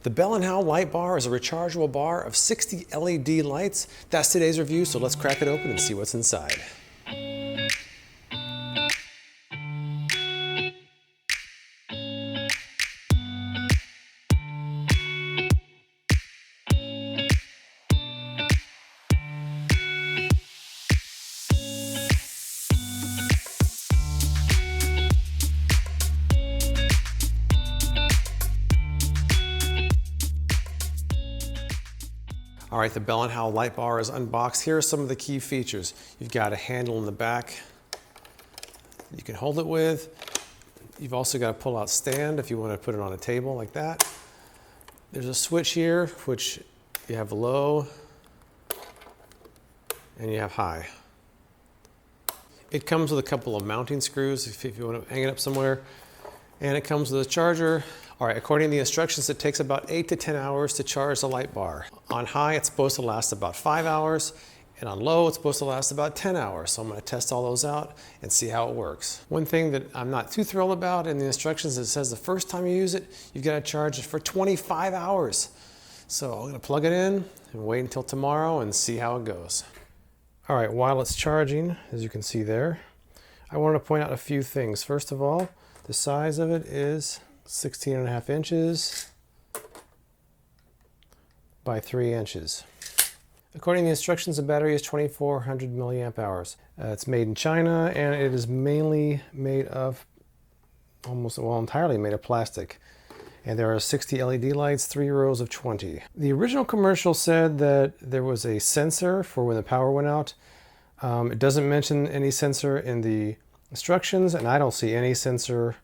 The Bell Howell Light Bar is a rechargeable bar of 60 LED lights. That's today's review, so let's crack it open and see what's inside. All right, the Bell Howell Light Bar is unboxed. Here are some of the key features. You've got a handle in the back you can hold it with. You've also got a pull-out stand if you want to put it on a table like that. There's a switch here, which you have low and you have high. It comes with a couple of mounting screws if you want to hang it up somewhere. And it comes with a charger. All right, according to the instructions, it takes about 8 to 10 hours to charge the light bar. On high, it's supposed to last about 5 hours, and on low, it's supposed to last about 10 hours. So I'm gonna test all those out and see how it works. One thing that I'm not too thrilled about in the instructions, it says the first time you use it, you've got to charge it for 25 hours. So I'm gonna plug it in and wait until tomorrow and see how it goes. All right, while it's charging, as you can see there, I want to point out a few things. First of all, the size of it is 16.5 inches by 3 inches. According to the instructions, the battery is 2400 milliamp hours. It's made in China, and it is mainly made of, entirely made of plastic. And there are 60 LED lights, 3 rows of 20. The original commercial said that there was a sensor for when the power went out. It doesn't mention any sensor in the instructions, and I don't see any sensor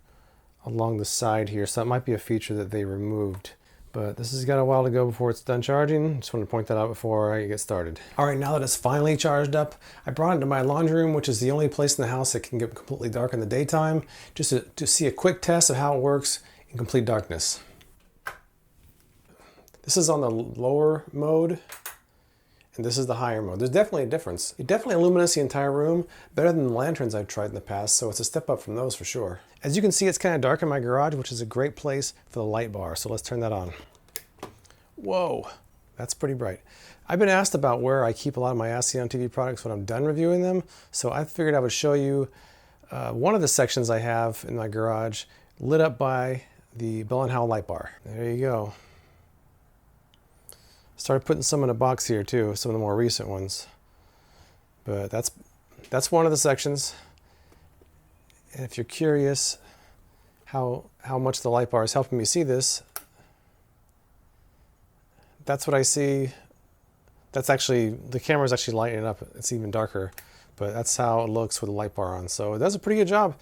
along the side here, so that might be a feature that they removed. But this has got a while to go before it's done charging. Just want to point that out before I get started. All right, now that it's finally charged up, I brought it to my laundry room, which is the only place in the house that can get completely dark in the daytime, just to see a quick test of how it works in complete darkness. This is on the lower mode, and this is the higher mode. There's definitely a difference. It definitely illuminates the entire room, better than the lanterns I've tried in the past, so it's a step up from those for sure. As you can see, it's kind of dark in my garage, which is a great place for the light bar, so let's turn that on. Whoa, that's pretty bright. I've been asked about where I keep a lot of my Ask on TV products when I'm done reviewing them, so I figured I would show you one of the sections I have in my garage lit up by the Bell Howell Light Bar. There you go. Started putting some in a box here too, some of the more recent ones. But that's one of the sections. And if you're curious how much the light bar is helping me see this, that's what I see. That's actually, the camera's actually lighting it up. It's even darker, but that's how it looks with the light bar on. So it does a pretty good job.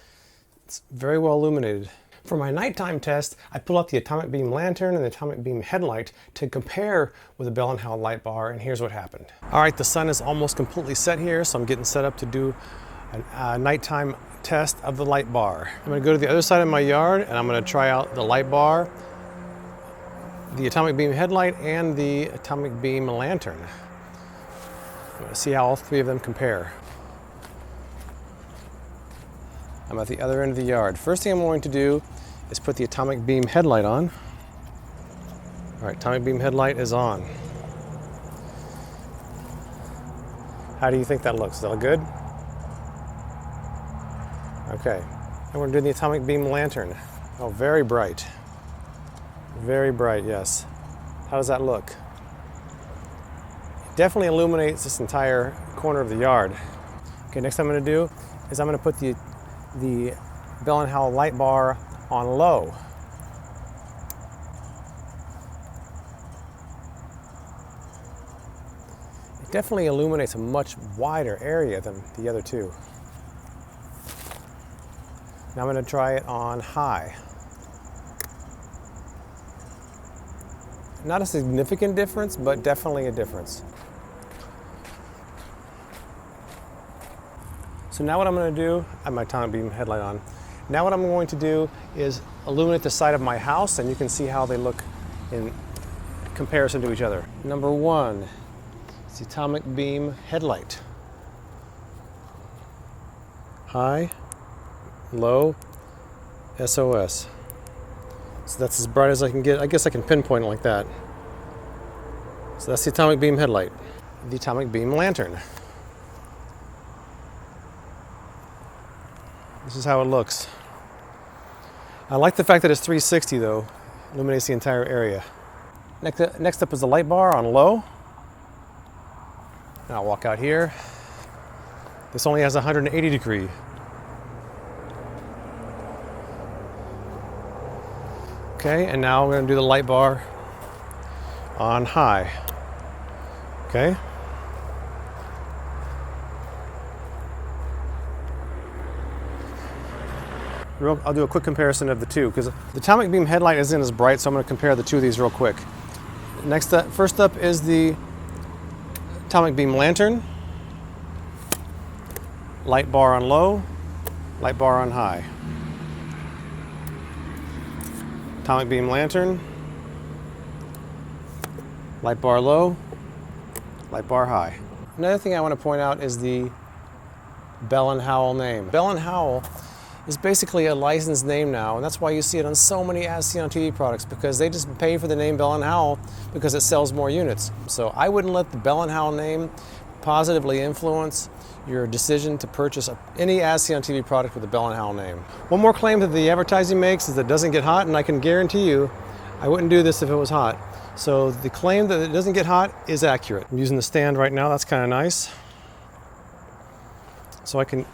It's very well illuminated. For my nighttime test, I pulled out the atomic beam lantern and the atomic beam headlight to compare with the Bell Howell Light Bar, and here's what happened. All right, the sun is almost completely set here, so I'm getting set up to do a nighttime test of the light bar. I'm gonna go to the other side of my yard and I'm gonna try out the light bar, the atomic beam headlight, and the atomic beam lantern. I'm gonna see how all three of them compare. I'm at the other end of the yard. First thing I'm going to do is put the atomic beam headlight on. All right, atomic beam headlight is on. How do you think that looks? Does that look good? Okay, and we're doing the atomic beam lantern. Oh, very bright. Very bright, yes. How does that look? It definitely illuminates this entire corner of the yard. Okay, next thing I'm gonna do is I'm gonna put the Bell Howell Light Bar on low. It definitely illuminates a much wider area than the other two. Now I'm going to try it on high. Not a significant difference, but definitely a difference. So now what I'm going to do, I have my atomic beam headlight on. Now what I'm going to do is illuminate the side of my house, and you can see how they look in comparison to each other. Number one is the atomic beam headlight. High, low, SOS. So that's as bright as I can get. I guess I can pinpoint it like that. So that's the atomic beam headlight. The atomic beam lantern. This is how it looks. I like the fact that it's 360 though. Illuminates the entire area. Next up is the light bar on low. And I'll walk out here. This only has 180 degree. Okay, and now we're going to do the light bar on high. Okay. I'll do a quick comparison of the two because the atomic beam headlight isn't as bright, so I'm going to compare the two of these real quick. First up is the atomic beam lantern. Light bar on low, light bar on high. Atomic beam lantern, light bar low, light bar high. Another thing I want to point out is the Bell Howell name. Bell Howell is basically a licensed name now, and that's why you see it on so many As Seen on TV products, because they just pay for the name Bell Howell because it sells more units. So I wouldn't let the Bell Howell name positively influence your decision to purchase any As Seen on TV product with the Bell Howell name. One more claim that the advertising makes is that it doesn't get hot, and I can guarantee you I wouldn't do this if it was hot. So the claim that it doesn't get hot is accurate. I'm using the stand right now, that's kind of nice. So I can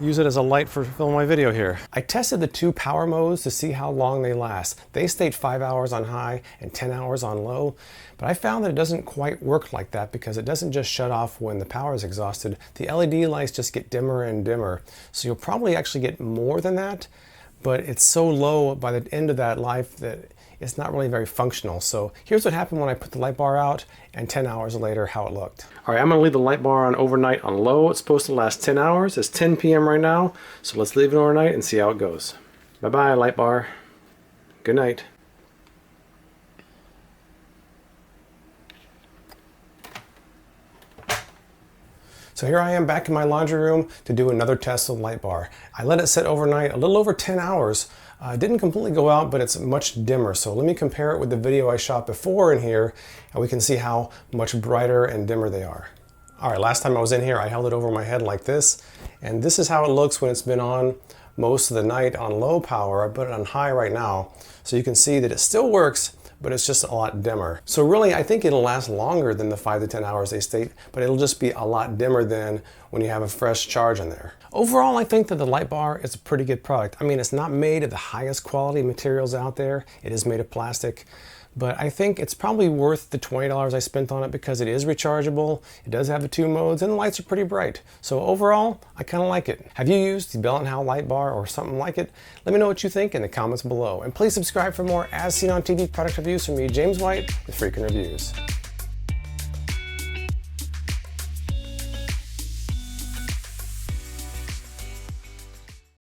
use it as a light for filming my video here. I tested the two power modes to see how long they last. They state 5 hours on high and 10 hours on low, but I found that it doesn't quite work like that because it doesn't just shut off when the power is exhausted. The LED lights just get dimmer and dimmer. So you'll probably actually get more than that, but it's so low by the end of that life that it's not really very functional. So here's what happened when I put the light bar out and 10 hours later how it looked. All right, I'm gonna leave the light bar on overnight on low. It's supposed to last 10 hours. It's 10 p.m. right now. So let's leave it overnight and see how it goes. Bye-bye, light bar. Good night. So here I am back in my laundry room to do another test of the light bar. I let it sit overnight, a little over 10 hours. It didn't completely go out, but it's much dimmer. So let me compare it with the video I shot before in here, and we can see how much brighter and dimmer they are. All right, last time I was in here, I held it over my head like this, and this is how it looks when it's been on most of the night on low power. I put it on high right now, so you can see that it still works, but it's just a lot dimmer. So really, I think it'll last longer than the 5 to 10 hours they state, but it'll just be a lot dimmer than when you have a fresh charge in there. Overall, I think that the light bar is a pretty good product. I mean, it's not made of the highest quality materials out there. It is made of plastic, but I think it's probably worth the $20 I spent on it because it is rechargeable. It does have the 2 modes and the lights are pretty bright. So overall, I kind of like it. Have you used the Bell Howell Light Bar or something like it? Let me know what you think in the comments below. And please subscribe for more As Seen on TV product reviews from me, James White, with Freakin' Reviews.